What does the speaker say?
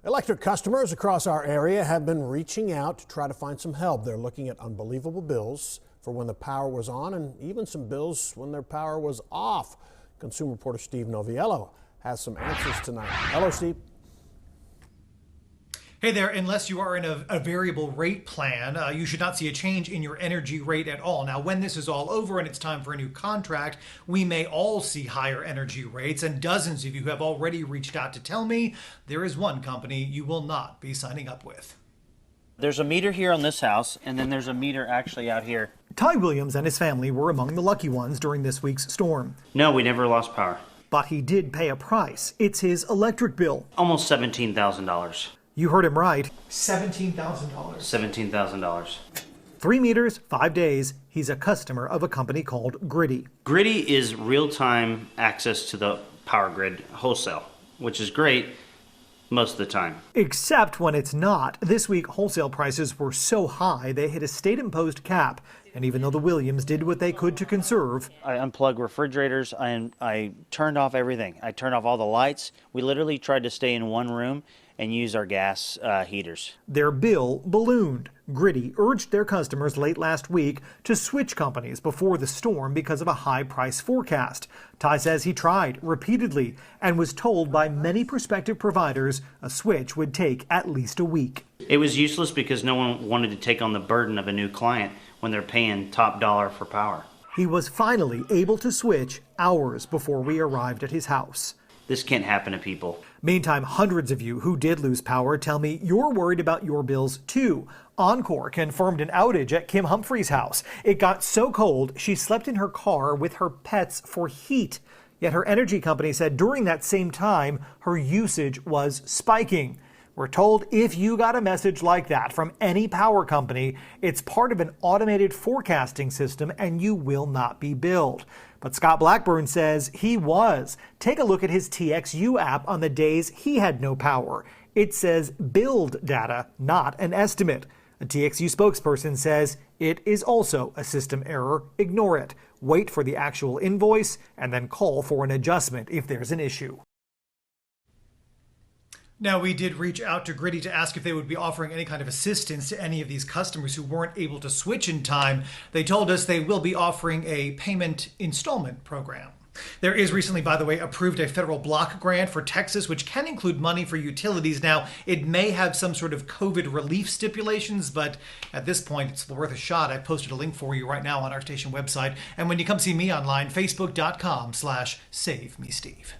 Electric customers across our area have been reaching out to try to find some help. They're looking at unbelievable bills for when the power was on and even some bills when their power was off. Consumer reporter Steve Noviello has some answers tonight. Hello, Steve. Hey there, unless you are in a variable rate plan, you should not see a change in your energy rate at all. Now, when this is all over and it's time for a new contract, we may all see higher energy rates, and dozens of you have already reached out to tell me there is one company you will not be signing up with. There's a meter here on this house, and then there's a meter actually out here. Ty Williams and his family were among the lucky ones during this week's storm. No, we never lost power. But he did pay a price. It's his electric bill. Almost $17,000. You heard him right. $17,000. $17,000. 3 meters, 5 days. He's a customer of a company called Griddy. Griddy is real-time access to the power grid wholesale, which is great most of the time. Except when it's not. This week, wholesale prices were so high they hit a state-imposed cap. And even though the Williams did what they could to conserve, I unplugged refrigerators. I turned off everything. I turned off all the lights. We literally tried to stay in one room and use our gas heaters. Their bill ballooned. Griddy urged their customers late last week to switch companies before the storm because of a high price forecast. Ty says he tried repeatedly and was told by many prospective providers a switch would take at least a week. It was useless because no one wanted to take on the burden of a new client when they're paying top dollar for power. He was finally able to switch hours before we arrived at his house. This can't happen to people. Meantime, hundreds of you who did lose power tell me you're worried about your bills too. Encore confirmed an outage at Kim Humphrey's house. It got so cold she slept in her car with her pets for heat. Yet her energy company said during that same time her usage was spiking. We're told if you got a message like that from any power company, it's part of an automated forecasting system and you will not be billed. But Scott Blackburn says he was. Take a look at his TXU app on the days he had no power. It says billed data, not an estimate. A TXU spokesperson says it is also a system error. Ignore it. Wait for the actual invoice and then call for an adjustment if there's an issue. Now, we did reach out to Griddy to ask if they would be offering any kind of assistance to any of these customers who weren't able to switch in time. They told us they will be offering a payment installment program. There is recently, by the way, approved a federal block grant for Texas, which can include money for utilities. Now, it may have some sort of COVID relief stipulations, but at this point, it's worth a shot. I posted a link for you right now on our station website. And when you come see me online, facebook.com/SaveMeSteve.